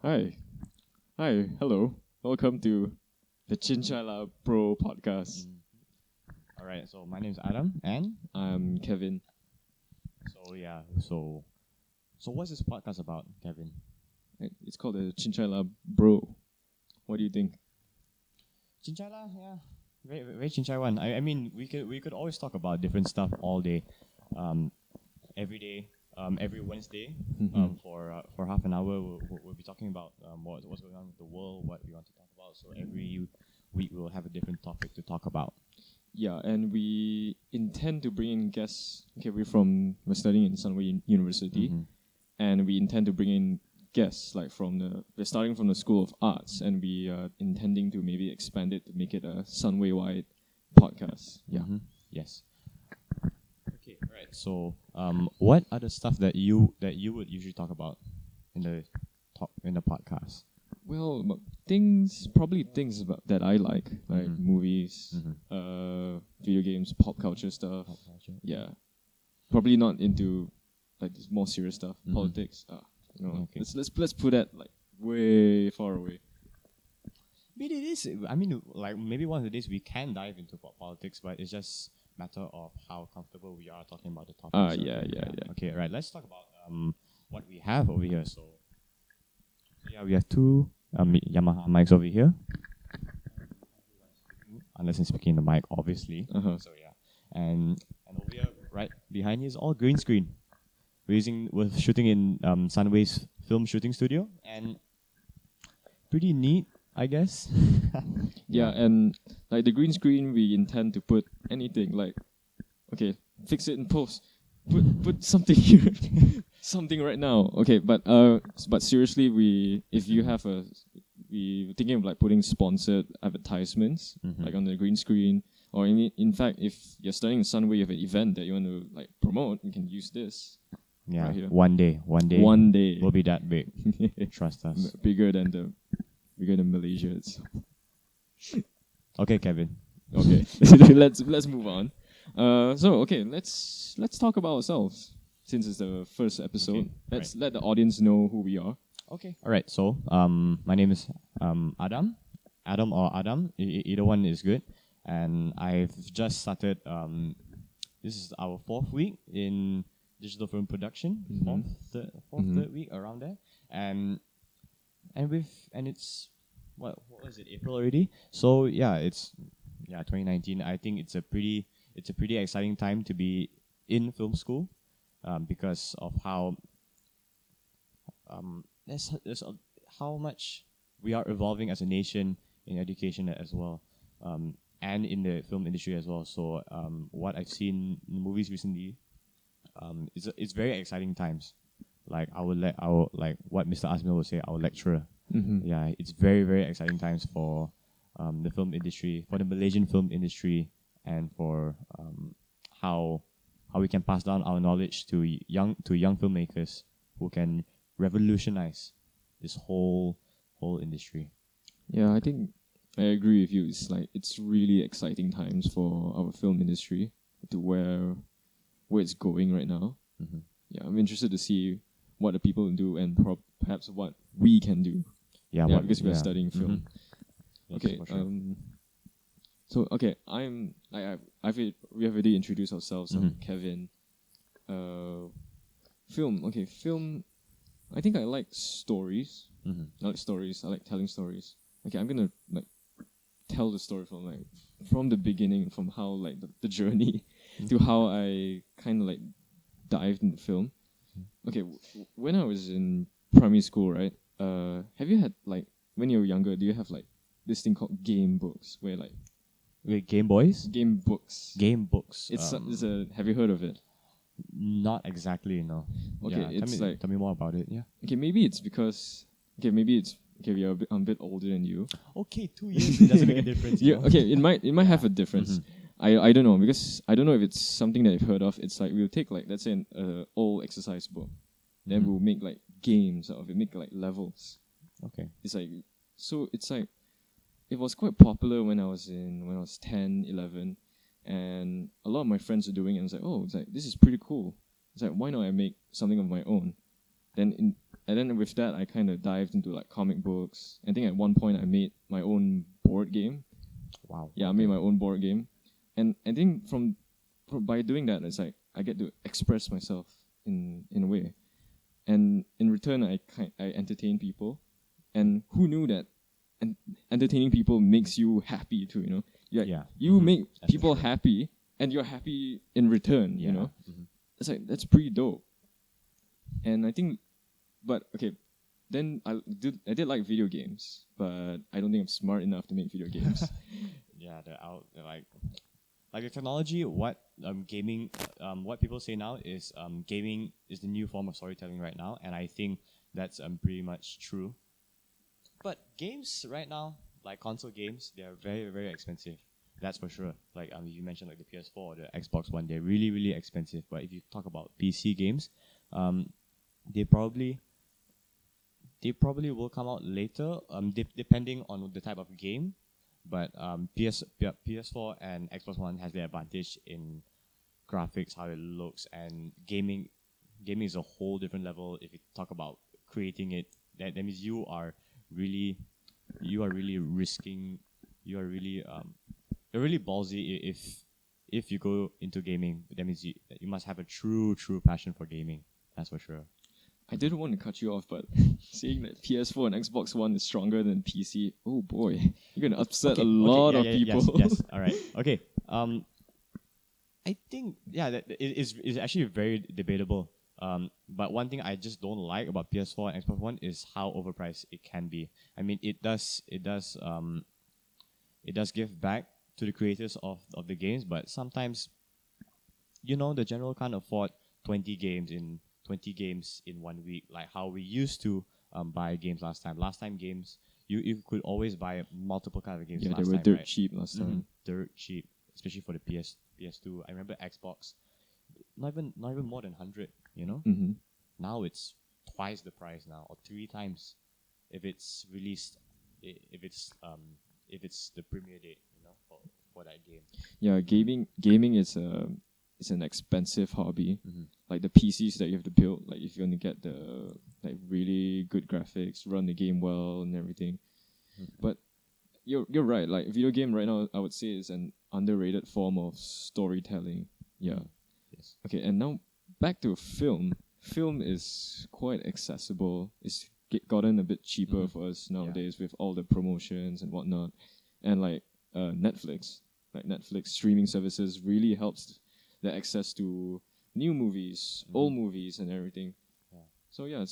Hi. Hi. Hello. Welcome to the Cincai Pro podcast. All right. So my name is Adam, and I'm Kevin. so what's this podcast about, Kevin? It's called the Cincai Bro. What do you think? Cincai lah, yeah, very Cincai one. I mean, we could always talk about different stuff all day, every day, every Wednesday, for half an hour. We'll be talking about what's going on with the world, what we want to talk about. So every week we'll have a different topic to talk about. Yeah, and we intend to bring in guests. Okay, we're studying in Sunway University, and we intend to bring in guests we're starting from the School of Arts, and we are intending to maybe expand it to make it a Sunway wide podcast. Yeah. Yes. Okay. Right. So, what are the stuff that you would usually talk about in the podcast? Well, probably things that I like movies, video games, pop culture stuff. Pop culture. Yeah, probably not into like this more serious stuff, politics. Okay. Let's put that like way far away. But it is. I mean, like maybe one of the days we can dive into politics, but it's just matter of how comfortable we are talking about the topic. Yeah. Okay. Right. Let's talk about what we have over here. So yeah, we have two Yamaha mics over here. Unless I'm speaking in the mic, obviously. So yeah, and over here, right behind you is all green screen. We're shooting in Sunway's film shooting studio, and pretty neat, I guess. Yeah, and like the green screen, we intend to put anything like, okay, fix it in post. Put something here, something right now. Okay, but seriously, we're thinking of like putting sponsored advertisements like on the green screen, or in fact, if you're studying in Sunway, you have an event that you want to like promote, you can use this. Yeah, right here. One day, we'll be that big. Trust us. Bigger than Malaysia itself. Okay, Kevin. Okay, let's move on. Let's talk about ourselves since it's the first episode. Okay, Let the audience know who we are. Okay. All right. So, my name is Adam, or Adam. Either one is good. And I've just started. This is our fourth week in digital film production. Third week around there. And it's what was it? April already. So yeah, it's 2019. I think it's a pretty exciting time to be in film school, because of how how much we are evolving as a nation in education as well, and in the film industry as well. So what I've seen in movies recently, it's very exciting times. Like like what Mr. Asmil would say, our lecturer. Yeah, it's very, very exciting times for the film industry, for the Malaysian film industry, and for how we can pass down our knowledge to young filmmakers who can revolutionize this whole industry. Yeah, I think I agree with you. It's really exciting times for our film industry to where it's going right now. Yeah, I'm interested to see what the people do and perhaps what we can do. Yeah, because we're studying film. Okay. Sure. So okay, we have already introduced ourselves. Kevin. Film. Okay, film. I think I like stories. I like stories. I like telling stories. Okay, I'm gonna like tell the story from the beginning, from how like the journey to how I kind of like dived into film. Okay, when I was in primary school, right? Have you had like when you were younger? Do you have like this thing called game books, where like Wait, Game Boys? game books? Game books. It's a. Have you heard of it? Not exactly, no. Okay, yeah, tell me more about it. Yeah. Okay, maybe it's because. Okay, maybe it's. Okay, I'm a bit older than you. Okay, 2 years. It doesn't make a difference. Yeah. Okay, it might have a difference. I don't know, because I don't know if it's something that you've heard of. It's like we'll take like, let's say, an old exercise book, then we'll make like games out of it, make like levels. Okay. It's like it was quite popular when I was 10, 11, and a lot of my friends are doing it, and it's like, oh, it's like this is pretty cool. It's like, why not I make something of my own? Then and then with that, I kind of dived into like comic books. I think at one point I made my own board game. Wow. Yeah, I made my own board game, and I think by doing that, it's like I get to express myself in a way, and in return, I entertain people, and who knew that, and entertaining people makes you happy too. You make That's people for sure. happy, and you're happy in return. It's like that's pretty dope, and I think, but okay. Then I did like video games, but I don't think I'm smart enough to make video games. Yeah, they're like the technology. What gaming? What people say now is gaming is the new form of storytelling right now, and I think that's pretty much true. But games right now, like console games, they are very very expensive. That's for sure. Like you mentioned, like the PS4 or the Xbox One, they're really really expensive. But if you talk about PC games, they probably will come out later, depending on the type of game. But PS4 and Xbox One has the advantage in graphics, how it looks, and gaming. Gaming is a whole different level. If you talk about creating it, that means you are really risking. You're really ballsy if you go into gaming. That means you must have a true passion for gaming. That's for sure. I didn't want to cut you off, but seeing that PS4 and Xbox One is stronger than PC, oh boy, you're gonna upset a lot of people. Yes. All right. Okay. I think that it is actually very debatable. But one thing I just don't like about PS4 and Xbox One is how overpriced it can be. I mean, it does give back to the creators of the games, but sometimes, the general can't afford 20 games in 1 week, like how we used to buy games last time. Last time games, you could always buy multiple kinds of games. Yeah, last they were time, dirt right? cheap last time. Dirt cheap, especially for the PS2. I remember Xbox, not even more than 100. Now it's twice the price now, or 3 times if it's released, if it's the premiere date, for that game. Yeah, gaming is an expensive hobby. Like the PCs that you have to build, like if you want to get the like really good graphics, run the game well and everything. But you're right. Like video game right now, I would say is an underrated form of storytelling. Yeah. Yes. Okay, and now back to film. Film is quite accessible. It's gotten a bit cheaper for us nowadays with all the promotions and whatnot. And like Netflix streaming services really helps the access to new movies, old movies, and everything. So I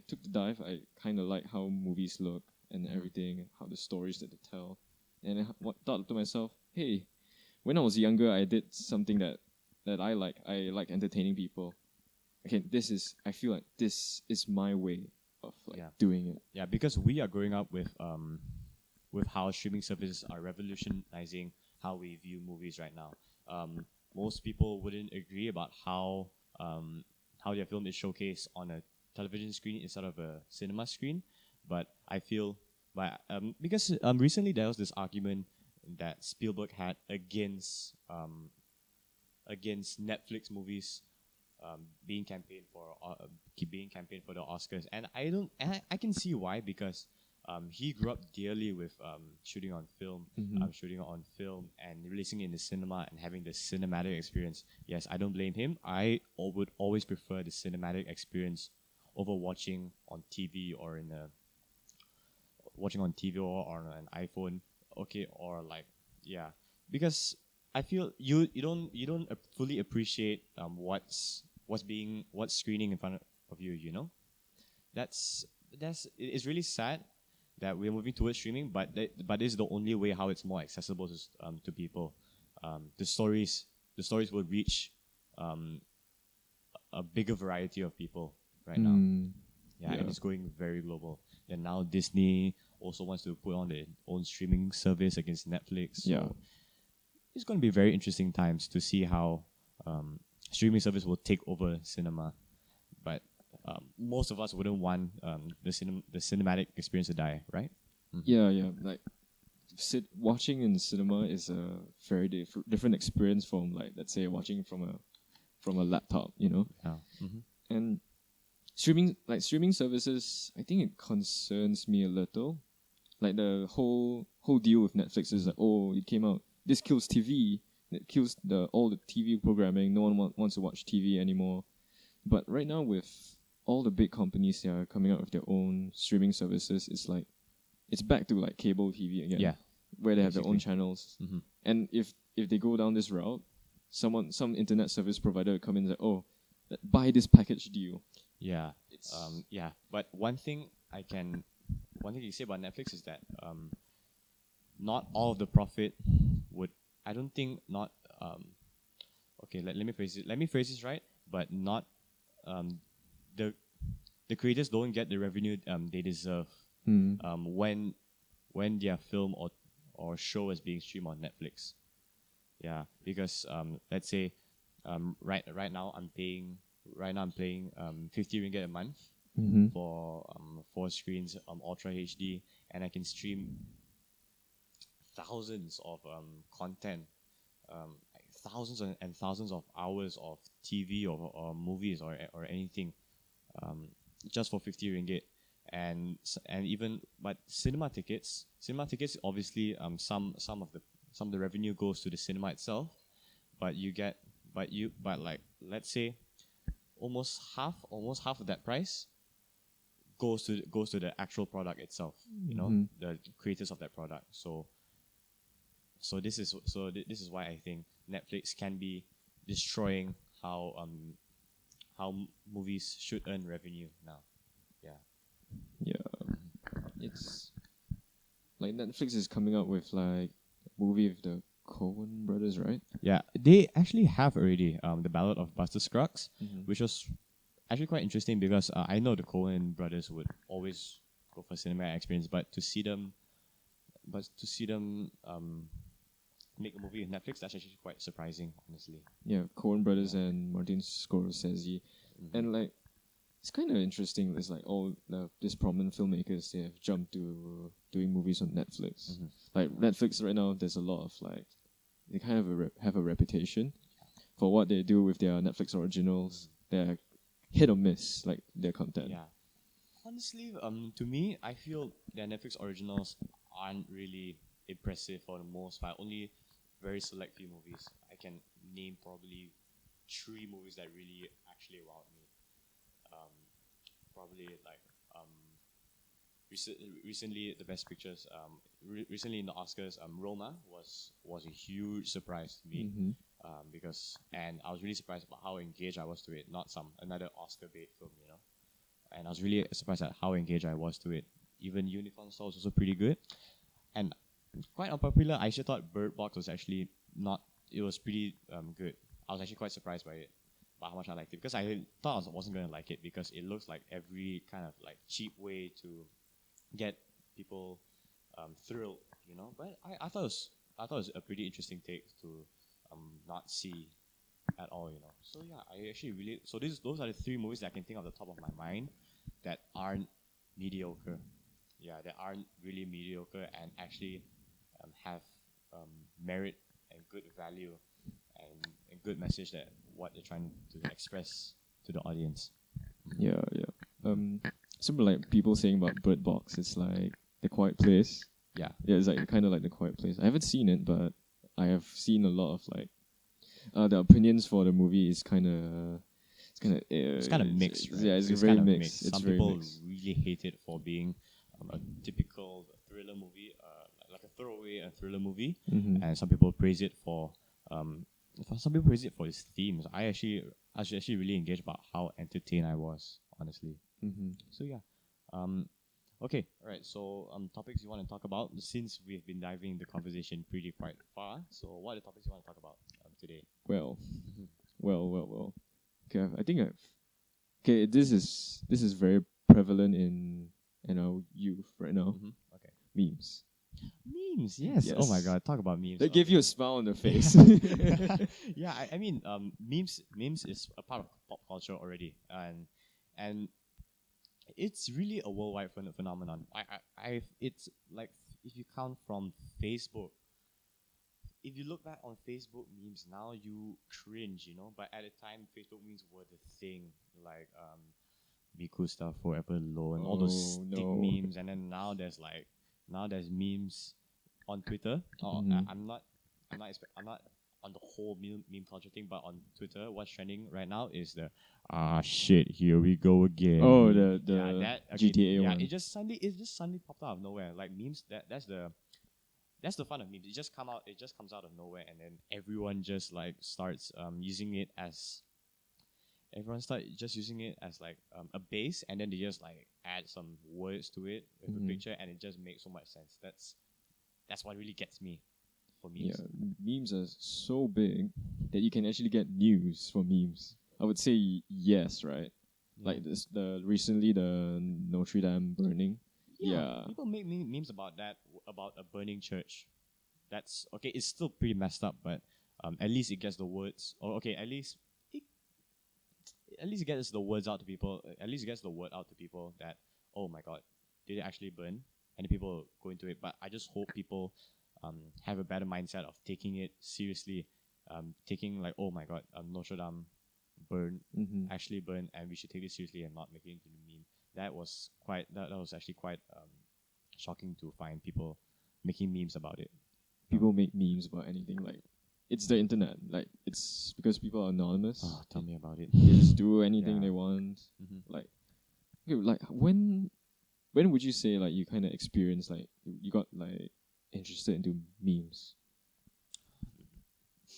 took the dive. I kind of like how movies look and everything, how the stories that they tell. And I thought to myself, hey, when I was younger, I did something that I like. I like entertaining people. Okay, I feel like this is my way of doing it. Yeah, because we are growing up with how streaming services are revolutionizing how we view movies right now. Most people wouldn't agree about how their film is showcased on a television screen instead of a cinema screen, but I feel because recently there was this argument that Spielberg had against Netflix movies being campaigned for the Oscars, and I can see why, because he grew up dearly with shooting on film, and releasing it in the cinema and having the cinematic experience. Yes, I don't blame him. I would always prefer the cinematic experience over watching on TV or on an iPhone. Okay, or because I feel you don't fully appreciate what's screening in front of you. It's really sad that we're moving towards streaming, but this is the only way how it's more accessible to people. The stories will reach a bigger variety of people right now. And it's going very global. And now Disney also wants to put on their own streaming service against Netflix. So it's going to be very interesting times to see how streaming service will take over cinema. But most of us wouldn't want the cinematic experience to die, right? Yeah. Like watching in cinema is a very different experience from, like, let's say watching from a laptop. And streaming services, I think it concerns me a little. Like the whole deal with Netflix is like, oh, it came out. This kills TV. It kills all the TV programming. No one wants to watch TV anymore. But right now, with all the big companies that are coming out with their own streaming services, it's back to like cable TV again. Yeah. Where they have their own Basically. channels. Mm-hmm. And if they go down this route, some internet service provider will come in and say, oh, buy this package deal. Yeah. It's Yeah. But one thing you say about Netflix is that not all of the profit would. I don't think not. Okay, let me phrase it. Let me phrase this right. But not the creators don't get the revenue they deserve when their film or show is being streamed on Netflix. Yeah, because let's say right now I'm paying 50 ringgit a month for 4 screens Ultra HD, and I can stream thousands of content, like thousands and thousands of hours of TV or movies or anything, just for 50 ringgit. And even but cinema tickets obviously some of the revenue goes to the cinema itself, but like let's say almost half of that price goes to the actual product itself, you know, the creators of that product. So this is why I think Netflix can be destroying how movies should earn revenue now. Yeah, it's like Netflix is coming out with like a movie with the Coen brothers, right? Yeah, they actually have already the Ballad of Buster Scruggs, Mm-hmm. which was actually quite interesting because I know the Coen brothers would always go for cinematic experience, but to see them make a movie with Netflix, that's actually quite surprising, honestly. Yeah, Coen brothers and Martin Scorsese, and like it's kind of interesting. It's like all these prominent filmmakers, they have jumped to doing movies on Netflix. Like Netflix right now, there's a lot of like they kind of have a reputation for what they do with their Netflix originals. They're hit or miss, like their content. Yeah. Honestly, to me, I feel their Netflix originals aren't really impressive for the most part. Only very select few movies. I can name probably 3 movies that really actually wowed me. Probably like recently the Best Pictures. Recently in the Oscars, Roma was a huge surprise to me. Because I was really surprised about how engaged I was to it. Not another Oscar bait film, you know. And I was really surprised at how engaged I was to it. Even Unicorn Store was also pretty good. And quite unpopular, I actually thought Bird Box was actually not. It was pretty good. I was actually quite surprised by it, by how much I liked it, because I thought I wasn't going to like it because it looks like every kind of like cheap way to get people thrilled, you know. But I thought it was a pretty interesting take to not see at all, you know. So yeah, I actually really those are the 3 movies that I can think of the top of my mind that aren't mediocre. Yeah, that aren't really mediocre and actually have merit and good value and a good message that what they're trying to express to the audience. Yeah. Something like people saying about Bird Box, it's like The Quiet Place. Yeah, it's like kind of like The Quiet Place. I haven't seen it, but I have seen a lot of like the opinions for the movie is kind of it's kind of mixed. Right? Yeah, it's very kind of mixed. Some very people mixed. really hate it for being a typical thriller movie, like a throwaway thriller movie, and some people praise it for its themes. I was actually really engaged about how entertained I was, honestly. So yeah, okay, all right. So topics you want to talk about, since we've been diving the conversation pretty quite far. So what are the topics you want to talk about today? Well. Okay, I think okay. This is very prevalent in our youth right now. Okay. Memes. Memes, yes. Oh my God, talk about memes. They give you a smile on the face. Yeah, I mean, memes is a part of pop culture already, and it's really a worldwide phenomenon. It's like, if you count from Facebook, if you look back on Facebook memes now, you cringe, you know. But at the time, Facebook memes were the thing. Like Miku stuff forever alone, all those Oh, stick no. memes, and then now there's memes on Twitter. Oh, Mhm. I'm not on the whole meme culture thing, but on Twitter, what's trending right now is the shit, here we go again. Oh, meme. the yeah, that GTA one. it just suddenly popped out of nowhere. Like memes, that's the fun of memes. It just comes out of nowhere, and then everyone just like starts using it as like a base, and then they just like add some words to it with a picture, and it just makes so much sense. That's what really gets me for memes. Yeah, memes are so big that you can actually get news from memes. I would say yes, right? Like this, recently the Notre Dame burning. Yeah. People make memes about that, about a burning church. That's okay. It's still pretty messed up, but at least it gets the words. Or okay, at least it gets the words out to people. At least it gets the word out to people that, oh my god, did it actually burn? And people go into it. But I just hope people have a better mindset of taking it seriously. Taking like, oh my god, Notre Dame actually burned, and we should take this seriously and not make it into a meme. That was actually quite shocking to find people making memes about it. People make memes about anything. Like, it's the internet. Like, it's because people are anonymous. Oh, tell me about it. They just do anything Yeah. they want. Mm-hmm. Like, okay, like when would you say like you kind of experienced like you got like interested into memes?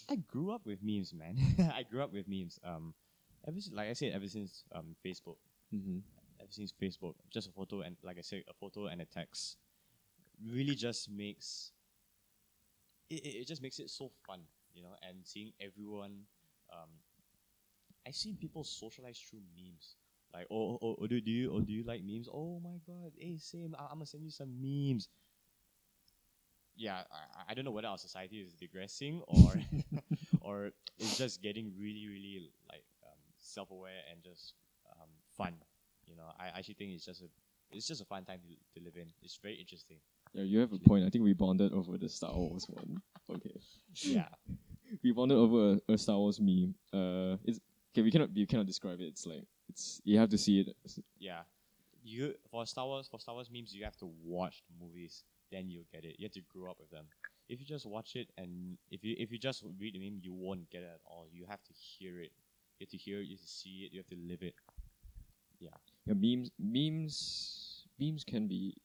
I grew up with memes, man. I grew up with memes. Like I said, ever since Facebook. Mm-hmm. Ever since Facebook, just a photo and like I said, a photo and a text really just makes it just makes it so fun, and seeing everyone. I see people socialize through memes. Like, do you like memes? Oh my god, hey, same. I'm gonna send you some memes. Yeah, I don't know whether our society is digressing or or it's just getting really, really like self-aware and just fun. I actually think it's just a fun time to live in. It's very interesting. Yeah, you have a point. I think we bonded over the Star Wars one. Okay. Yeah. We bonded over a Star Wars meme. It's okay. You cannot describe it. It's you have to see it. Yeah. For Star Wars memes, you have to watch the movies, then you'll get it. You have to grow up with them. If you just watch it and if you just read the meme, you won't get it at all. You have to hear it. You have to hear it. You have to see it. You have to live it. Yeah. Yeah, memes can be.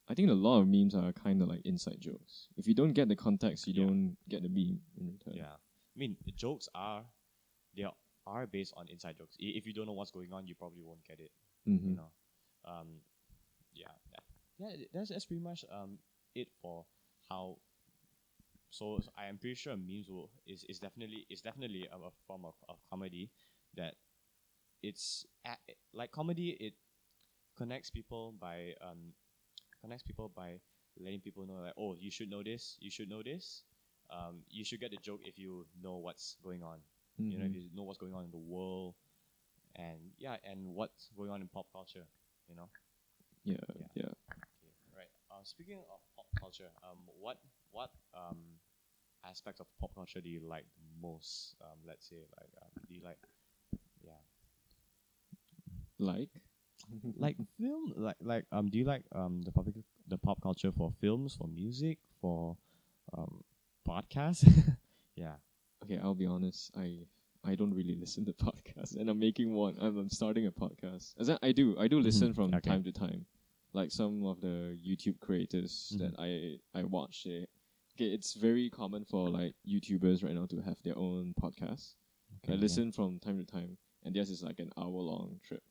I think a lot of memes are kind of like inside jokes. If you don't get the context, you don't get the meme in return. Yeah. I mean, the jokes they are based on inside jokes. If you don't know what's going on, you probably won't get it. Mm-hmm. Yeah. That's pretty much it for how. So I am pretty sure memes is definitely a form of comedy that like comedy. It connects people by letting people know that, oh, you should know this, you should get the joke if you know what's going on. Mm-hmm. If you know what's going on in the world, and what's going on in pop culture. Yeah. Okay, right. Speaking of pop culture, what aspects of pop culture do you like the most? Let's say like do you like Like. like film, do you like the pop culture for films, for music, for podcasts? Yeah. Okay, I'll be honest. I don't really listen to podcasts, and I'm making one. I'm starting a podcast. As I do listen from Okay. time to time, like some of the YouTube creators that I watch. Okay, it's very common for like YouTubers right now to have their own podcasts. Okay, I listen from time to time, and theirs is like an hour-long trip.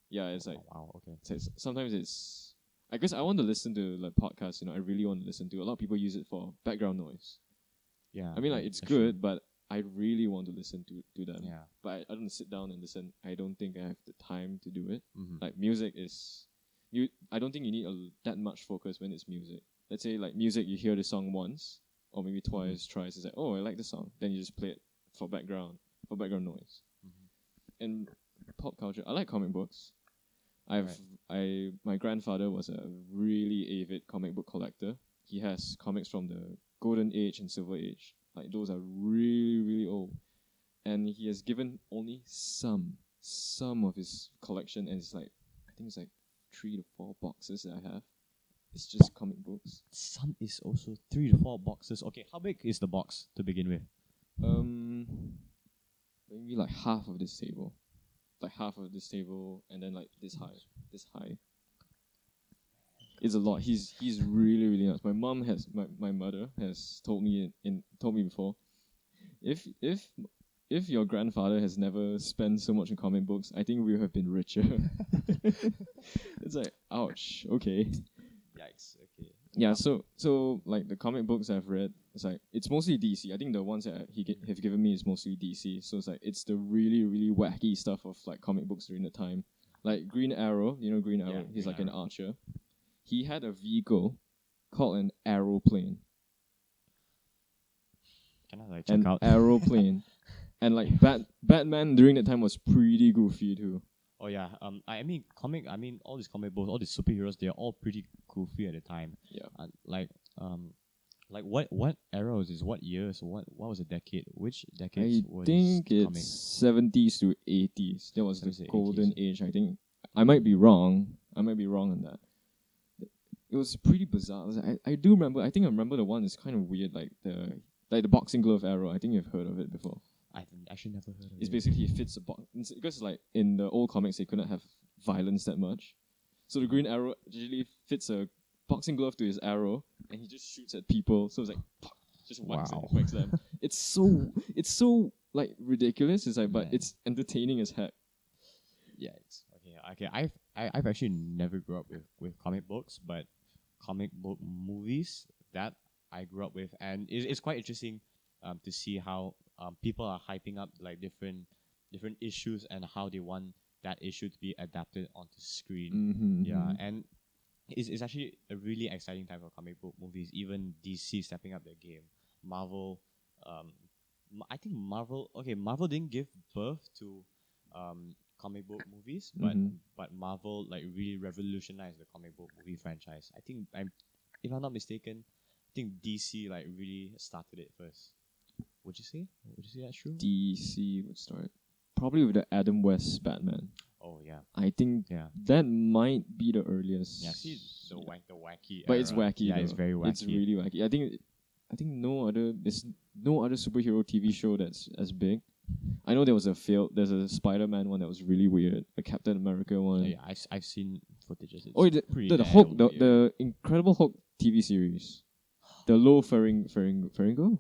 Yeah, it's like wow. Okay. sometimes it's. I guess I want to listen to like podcasts. I really want to listen to. A lot of people use it for background noise. Yeah. I mean, like it's that's good, true. but I really want to listen to them. Yeah. But I don't sit down and listen. I don't think I have the time to do it. Mm-hmm. Like music is, I don't think you need that much focus when it's music. Let's say like music, you hear the song once or maybe twice, thrice. It's like, oh, I like the song. Then you just play it for background noise. And pop culture, I like comic books. My grandfather was a really avid comic book collector. He has comics from the Golden Age and Silver Age. Like those are really, really old. And he has given only some some of his collection, and it's like I think it's like 3 to 4 boxes that I have. It's just comic books. Some is also 3 to 4 boxes. Okay, how big is the box to begin with? Um, maybe like half of this table, and then like this high. It's a lot. He's really really nuts. My mother has told me before, if your grandfather has never spent so much on comic books, I think we would have been richer. It's like, ouch. Okay. Yikes. Okay. Yeah. So like the comic books I've read, it's mostly DC. I think the ones that have given me is mostly DC. So it's the really really wacky stuff of like comic books during the time, like Green Arrow. You know Green Arrow. Yeah, He's Green like an Arrow. archer. He had a vehicle called an aeroplane. Can I like check An out? aeroplane. And like Batman during that time was pretty goofy too. Oh yeah. I mean all these comic books, all these superheroes, they're all pretty goofy at the time. Yeah. Like what era was this? What years? What was the decade? Which decades I was think it's coming? 70s to 80s. That was 70s the to golden 80s. age. I think I might be wrong. On that. It was pretty bizarre. I do remember. I think I remember the one that's kind of weird, like the boxing glove arrow. I think you've heard of it before. I've actually never heard of It's it. basically it fits a box because like in the old comics they couldn't have violence that much, so the Green Arrow usually fits a boxing glove to his arrow and he just shoots at people. So it's like just Wow. whacks them. It's so like ridiculous. It's like, but Man. it's entertaining as heck. Yeah, it's okay. I've actually never grew up with comic books, but comic book movies that I grew up with, and it's quite interesting to see how people are hyping up like different issues and how they want that issue to be adapted onto screen. Mm-hmm, Yeah, and it's actually a really exciting time for comic book movies. Even DC stepping up their game. Marvel, I think Marvel. Okay, Marvel didn't give birth to comic book movies, but Marvel like really revolutionized the comic book movie franchise. I think if I'm not mistaken, I think DC like really started it first. Would you say that's true? DC would start probably with the Adam West Batman. Oh yeah, I think yeah. that might be the earliest. Yeah, see the wacky. But it's era. wacky. Yeah, it's though. very wacky. It's really wacky. I think there's no other superhero TV show that's as big. I know there's a Spider-Man one that was really weird, a Captain America one. Yeah, I've seen footages. It's The Hulk, the Incredible Hulk TV series, the Low Ferrigno.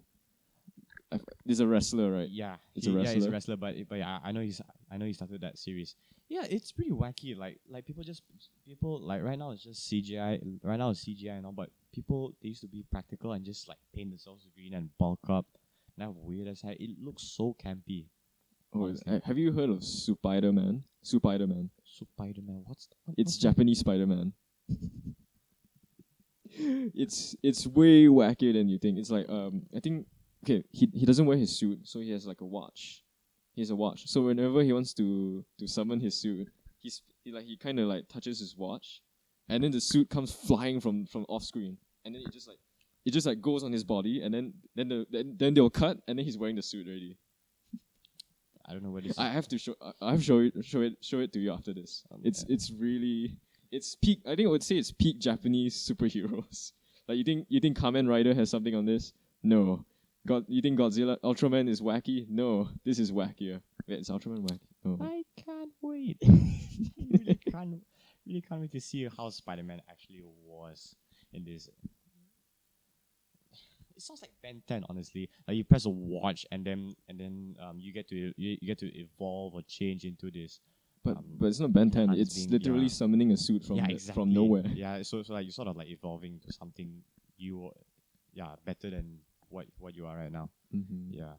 He's a wrestler, right? Yeah, It's a Yeah, he's a wrestler. wrestler, but yeah, I know he started that series. Yeah, it's pretty wacky. Like people like right now it's just CGI. Right now it's CGI and all, but people they used to be practical and just like paint themselves green and bulk up. And that weird as heck. It looks so campy. Oh, honestly. have you heard of Spider-Man? Spider-Man. Spider-Man. What's It's Japanese Spider-Man. it's way wackier than you think. It's like I think he doesn't wear his suit, so he has like a watch. He has a watch. So whenever he wants to summon his suit, he kind of like touches his watch, and then the suit comes flying from off screen, and then it just like goes on his body, and then they'll cut, and then he's wearing the suit already. I don't know what this. I have to show it to you after this. It's really peak. I think I would say it's peak Japanese superheroes. Like you think Kamen Rider has something on this? No. You think Godzilla Ultraman is wacky? No, this is wackier. Wait, is Ultraman wacky? No. I can't wait. really can't wait to see how Spider-Man actually was in this. It sounds like Ben 10, honestly. Like you press a watch and then you get to evolve or change into this. But it's not Ben 10. It's being- literally yeah. summoning a suit from nowhere. Yeah, so like you're sort of like evolving into something better than what you are right now. Mm-hmm. Yeah.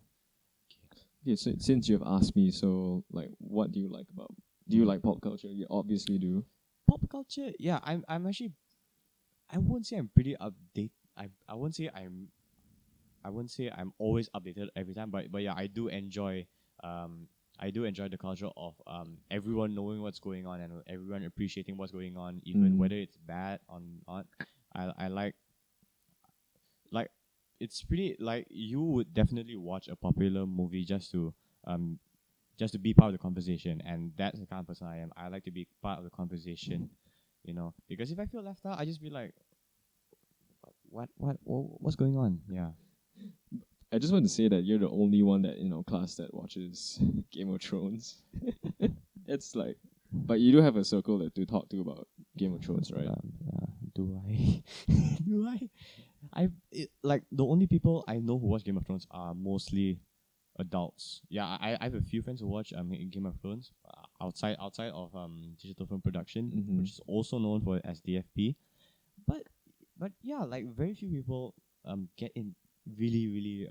Yeah, so since you've asked me, so like, what do you like about? Do you like pop culture? You obviously do. Pop culture, yeah. I'm actually. I wouldn't say I'm pretty updated. I wouldn't say I'm always updated every time, but yeah, I do enjoy the culture of everyone knowing what's going on and everyone appreciating what's going on, even whether it's bad or not. I like it's pretty like you would definitely watch a popular movie just to just to be part of the conversation, and that's the kind of person I am. I like to be part of the conversation, because if I feel left out, I just be like, what's going on? Yeah. I just want to say that you're the only one that in our class that watches Game of Thrones. It's like, but you do have a circle to talk to about Game of Thrones, right? Do I? Do I? Like the only people I know who watch Game of Thrones are mostly adults. Yeah, I have a few friends who watch Game of Thrones outside of digital film production, which is also known for as DFP. But yeah, like very few people get in really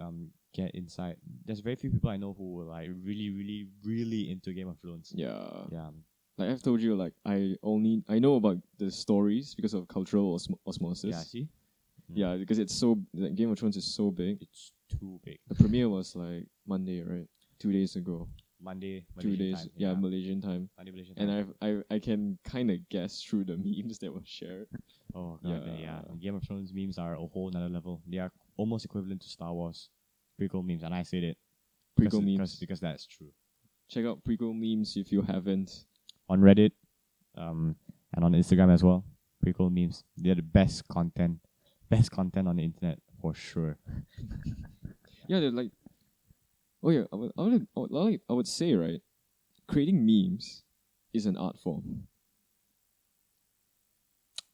get inside. There's very few people I know who were like really into Game of Thrones. Yeah. Yeah. Like I've told you, like I know about the stories because of cultural osmosis. Yeah, see? Yeah, because it's so like, Game of Thrones is so big. It's too big. The premiere was like Monday, right? 2 days ago. Monday, 2 days. time. Yeah, Malaysian time. Monday, Malaysian time. And I can kind of guess through the memes that were shared. Oh god, yeah. Game of Thrones memes are a whole nother level. They are almost equivalent to Star Wars prequel memes, and I said it. Prequel memes because that's true. Check out prequel memes if you haven't. On Reddit, and on Instagram as well. Prequel memes. They're the best content on the internet for sure. Yeah, they're like. Oh yeah, I would say, right, creating memes is an art form.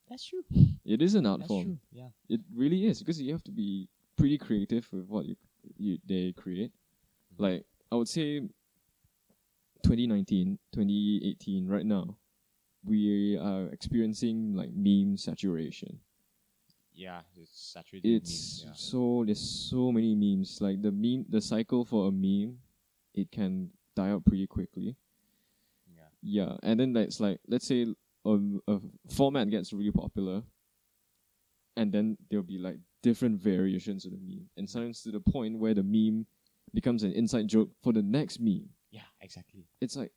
That's true. It is an art That's form. true. Yeah. It really is, because you have to be pretty creative with what they create. Like I would say 2019, 2018 right now, we are experiencing like meme saturation. Yeah, it's saturated. It's memes, so there's so many memes. Like the cycle for a meme, it can die out pretty quickly. Yeah, and then that's like, let's say a format gets really popular, and then there'll be like different variations of the meme, and sometimes to the point where the meme becomes an inside joke for the next meme. Yeah, exactly. It's like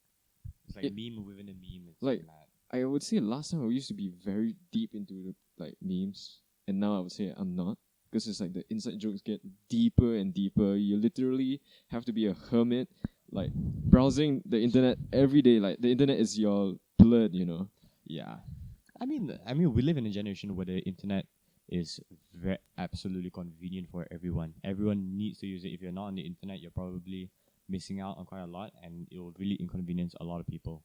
meme within a meme. It's like mad. I would say last time I used to be very deep into the like memes, and now I would say I'm not, because it's like the inside jokes get deeper and deeper. You literally have to be a hermit, like browsing the internet every day. Like the internet is your blood, Yeah, I mean, we live in a generation where the internet is absolutely convenient for everyone. Everyone needs to use it. If you're not on the internet, you're probably missing out on quite a lot, and it will really inconvenience a lot of people.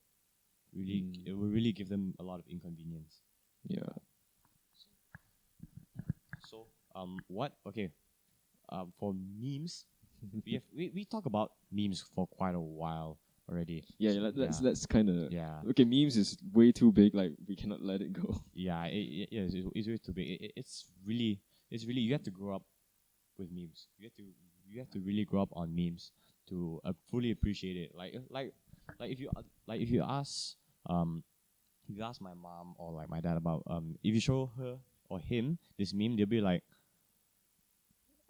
It will really give them a lot of inconvenience. Yeah. So, what? Okay, for memes, we talk about memes for quite a while already. Yeah, let's kind of. Yeah. Okay, memes is way too big. Like we cannot let it go. Yeah, it's way too big. It's really you have to grow up with memes. You have to really grow up on memes to fully appreciate it. Like if you ask my mom or like my dad about if you show her or him this meme, they'll be like,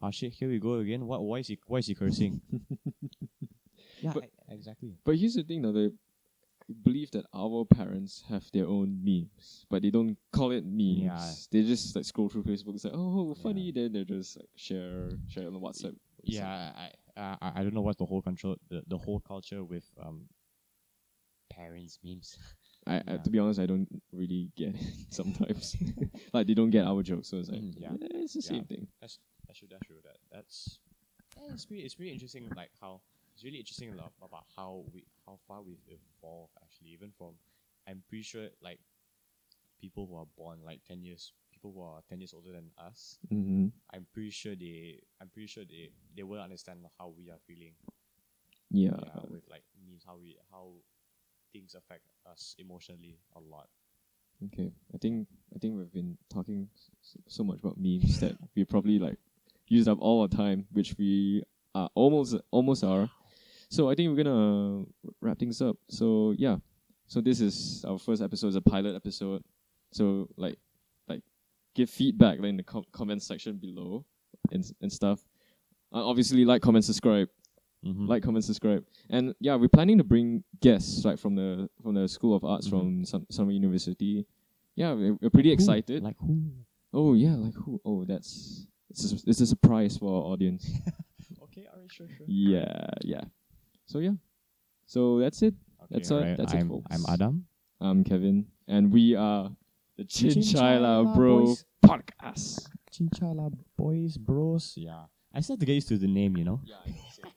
"Oh shit, here we go again. Why is he cursing?" Yeah, exactly. But here's the thing, though. They believe that our parents have their own memes, but they don't call it memes. Yeah. They just like scroll through Facebook and say, "Oh, funny." Then they just like share on WhatsApp. Yeah, I don't know what's the whole control the whole culture with parents memes. I to be honest, I don't really get it sometimes. Like they don't get our jokes, so it's like it's the same thing. That's true. That's it's pretty interesting. Like how it's really interesting about how far we've evolved actually. Even from, I'm pretty sure like people who are born like 10 years, people who are 10 years older than us. Mm-hmm. I'm pretty sure they will understand how we are feeling. Yeah. With like memes, how things affect us emotionally a lot. Okay, I think we've been talking so much about memes that we probably like used up all our time, which we are almost are. So I think we're gonna wrap things up. So yeah, so this is our first episode, it's a pilot episode. So like give feedback in the comment section below and stuff. Obviously, like, comment, subscribe. Mm-hmm. Like, comment, subscribe, and yeah, we're planning to bring guests like from the School of Arts from some university. Yeah, we're pretty excited. Like who? Oh yeah, like who? Oh, it's a surprise for our audience. Okay, alright, sure. Yeah. So yeah, So that's it. That's right. it, folks. I'm Adam. I'm Kevin, and we are the Cincai Cincai Bro Boys. Podcast. Cinchala boys, bros. Yeah. I still have to get used to the name, you know. Yeah, I know.